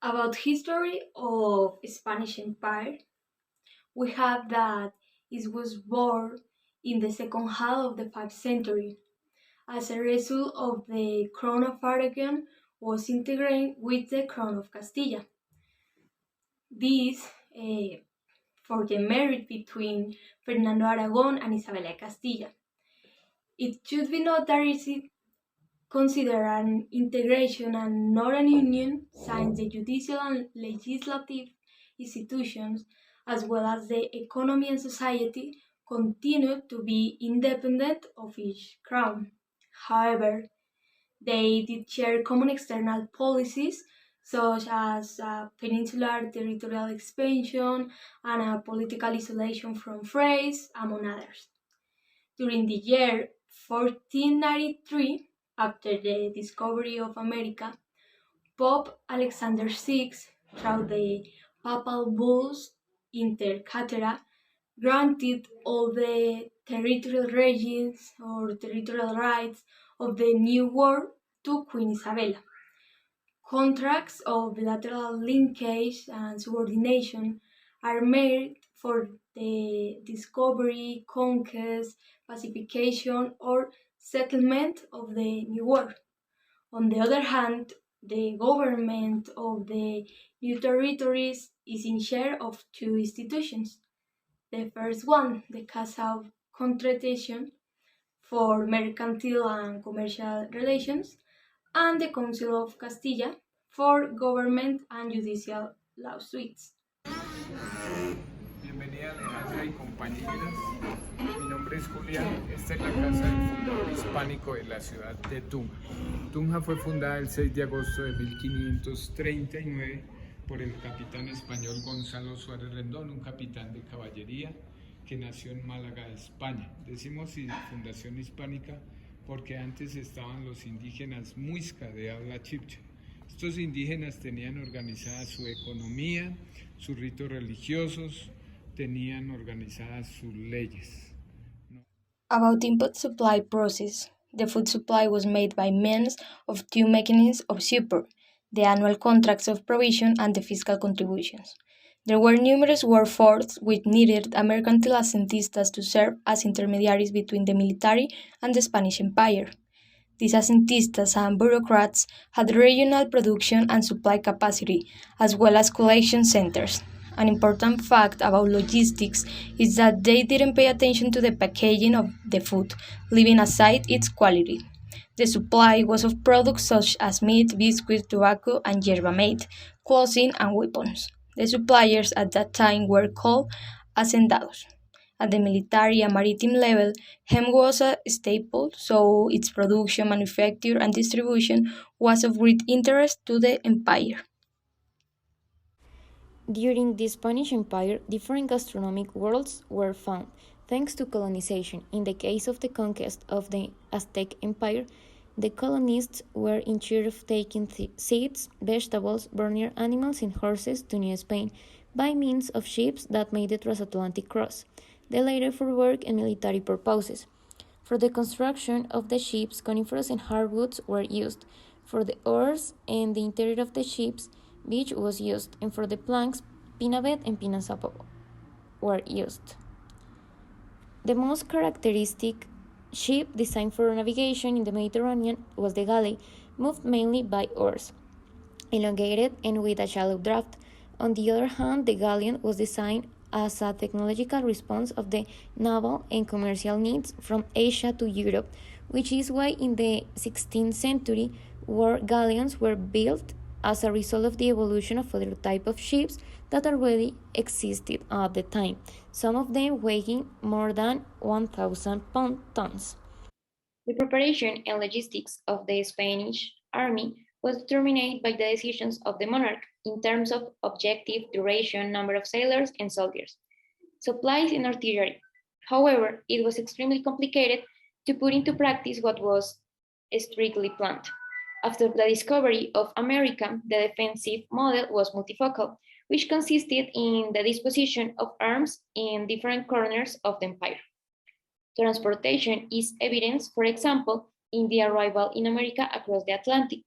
About history of Spanish Empire, we have that it was born in the second half of the 5th century as a result of the crown of Aragon was integrated with the crown of Castilla. This for the marriage between Fernando Aragon and Isabella Castilla. It should be noted that it considered an integration and not an union since the judicial and legislative institutions, as well as the economy and society, continued to be independent of each crown. However, they did share common external policies such as peninsular territorial expansion and political isolation from France, among others. During the year 1493, after the discovery of America, Pope Alexander VI, through the papal bulls Inter Caetera, granted all the territorial regions or territorial rights of the New World to Queen Isabella. Contracts of bilateral linkage and subordination are made for the discovery, conquest, pacification, or settlement of the New World. On the other hand, the government of the new territories is in share of two institutions. The first one, the Casa of Contratation for mercantile and commercial relations, and the Council of Castilla for government and judicial lawsuits. Bienvenida Alejandra y compañeras. Mi nombre es Julián. Esta es la casa del fundador hispánico de la ciudad de Tunja. Tunja fue fundada el 6 de agosto de 1539 por el capitán español Gonzalo Suárez Rendón, un capitán de caballería que nació en Málaga, España. Decimos fundación hispánica porque antes estaban los indígenas muisca de habla chibcha. Estos indígenas tenían organizada su economía, sus ritos religiosos, tenían organizadas sus leyes. About input supply process, the food supply was made by means of two mechanisms of support, the annual contracts of provision and the fiscal contributions. There were numerous workforces which needed mercantile asentistas to serve as intermediaries between the military and the Spanish Empire. These asentistas and bureaucrats had regional production and supply capacity, as well as collection centers. An important fact about logistics is that they didn't pay attention to the packaging of the food, leaving aside its quality. The supply was of products such as meat, biscuits, tobacco, and yerba mate, clothing, and weapons. The suppliers at that time were called hacendados. At the military and maritime level, hemp was a staple, so its production, manufacture, and distribution was of great interest to the empire. During the Spanish Empire, different gastronomic worlds were found, thanks to colonization. In the case of the conquest of the Aztec Empire, the colonists were in charge of taking seeds, vegetables, burning animals, and horses to New Spain by means of ships that made the transatlantic cross, the latter for work and military purposes. For the construction of the ships, conifers and hardwoods were used. For the oars and the interior of the ships, beech was used, and for the planks, pinabet and pinasapo were used. The most characteristic ship designed for navigation in the Mediterranean was the galley, moved mainly by oars, elongated and with a shallow draft. On the other hand, the galleon was designed as a technological response of the naval and commercial needs from Asia to Europe, which is why in the 16th century war galleons were built as a result of the evolution of other type of ships that already existed at the time, some of them weighing more than 1,000 tons. The preparation and logistics of the Spanish army was determined by the decisions of the monarch in terms of objective, duration, number of sailors and soldiers, supplies and artillery. However, it was extremely complicated to put into practice what was strictly planned. After the discovery of America, the defensive model was multifocal, which consisted in the disposition of arms in different corners of the empire. Transportation is evidenced, for example, in the arrival in America across the Atlantic.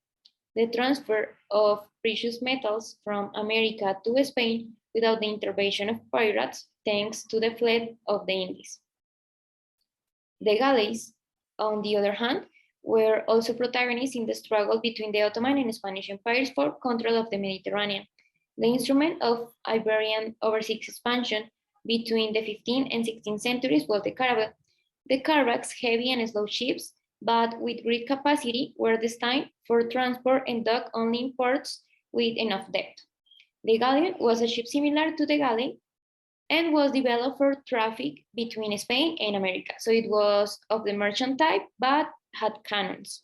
the transfer of precious metals from America to Spain without the intervention of pirates, thanks to the fleet of the Indies. The galleys, on the other hand, were also protagonists in the struggle between the Ottoman and Spanish empires for control of the Mediterranean. The instrument of Iberian overseas expansion between the 15th and 16th centuries was the caravel. The caravels, heavy and slow ships, but with great capacity, were destined for transport and dock only in ports with enough depth. The galleon was a ship similar to the galley and was developed for traffic between Spain and America. So it was of the merchant type, but had cannons.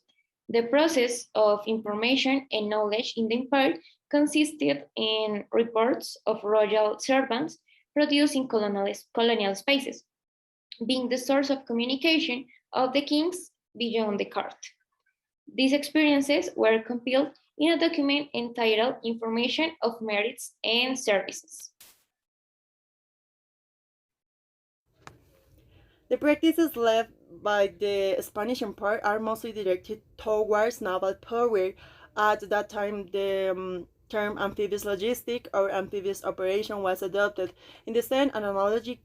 The process of information and knowledge in the empire consisted in reports of royal servants produced in colonial spaces, being the source of communication of the kings beyond the court. These experiences were compiled in a document entitled Information of Merits and Services. The practices led by the Spanish Empire are mostly directed towards naval power. At that time, the term amphibious logistic or amphibious operation was adopted. In the same analogy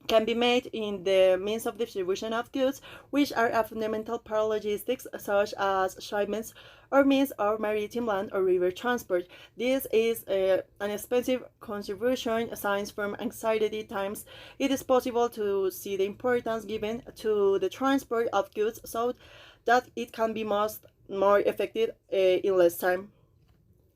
can be made in the means of distribution of goods, which are a fundamental part of logistics, such as shipments or means of maritime, land, or river transport. This is an expensive contribution since from anxiety times it is possible to see the importance given to the transport of goods so that it can be more effective in less time.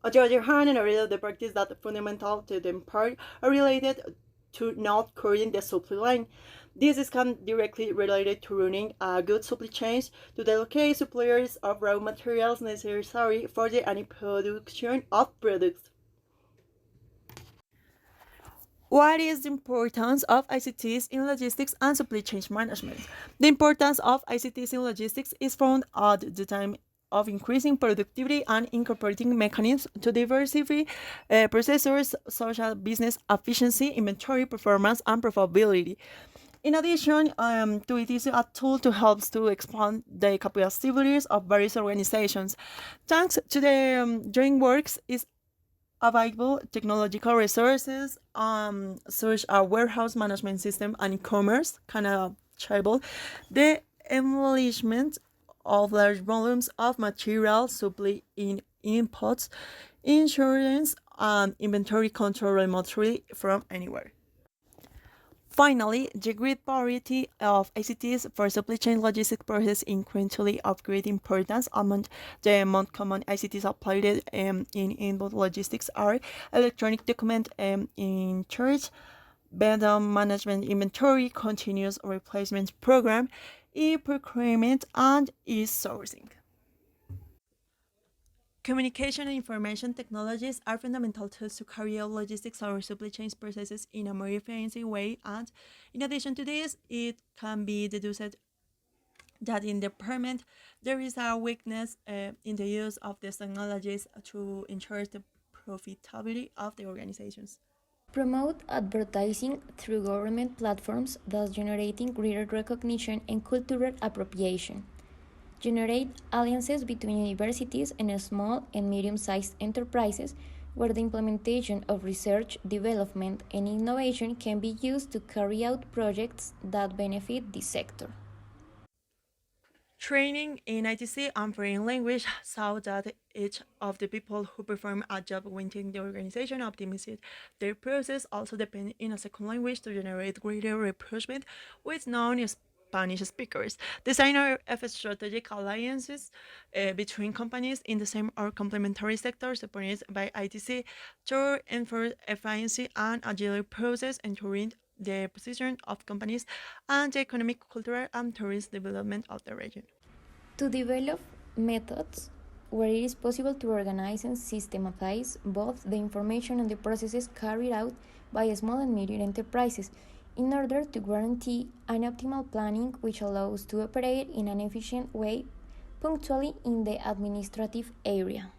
On the other hand, in area of the practice that fundamental to the empire are related to not carrying the supply line. This is directly related to running a good supply chain to the local suppliers of raw materials necessary for the any production of products. What is the importance of ICTs in logistics and supply chain management? The importance of ICTs in logistics is found at the time of increasing productivity and incorporating mechanisms to diversify processors such as business efficiency, inventory performance, and profitability. In addition, it is a tool to help to expand the capabilities of various organizations. Thanks to the joint works is available technological resources such as warehouse management system and e-commerce can achieve the enlargement of large volumes of material supply in inputs, insurance, and inventory control remotely from anywhere. Finally, the great variety of ICTs for supply chain logistics process increasingly of great importance among the most common ICTs applied in inbound logistics are electronic document in charge, vendor management inventory, continuous replacement program, e-procurement, and e-sourcing. Communication and information technologies are fundamental tools to carry out logistics or supply chain processes in a more efficient way, and in addition to this, it can be deduced that in the department there is a weakness in the use of these technologies to ensure the profitability of the organizations. Promote advertising through government platforms, thus generating greater recognition and cultural appropriation. Generate alliances between universities and small and medium-sized enterprises where the implementation of research, development, and innovation can be used to carry out projects that benefit the sector. Training in ITC and foreign language so that each of the people who perform a job within the organization optimize their process also depend in a second language to generate greater rapprochement with non-Spanish speakers. Design of strategic alliances between companies in the same or complementary sectors supported by ITC to enforce efficiency and agile process, ensuring the position of companies and the economic, cultural, and tourist development of the region. To develop methods where it is possible to organize and systematize both the information and the processes carried out by small and medium enterprises in order to guarantee an optimal planning which allows to operate in an efficient way punctually in the administrative area.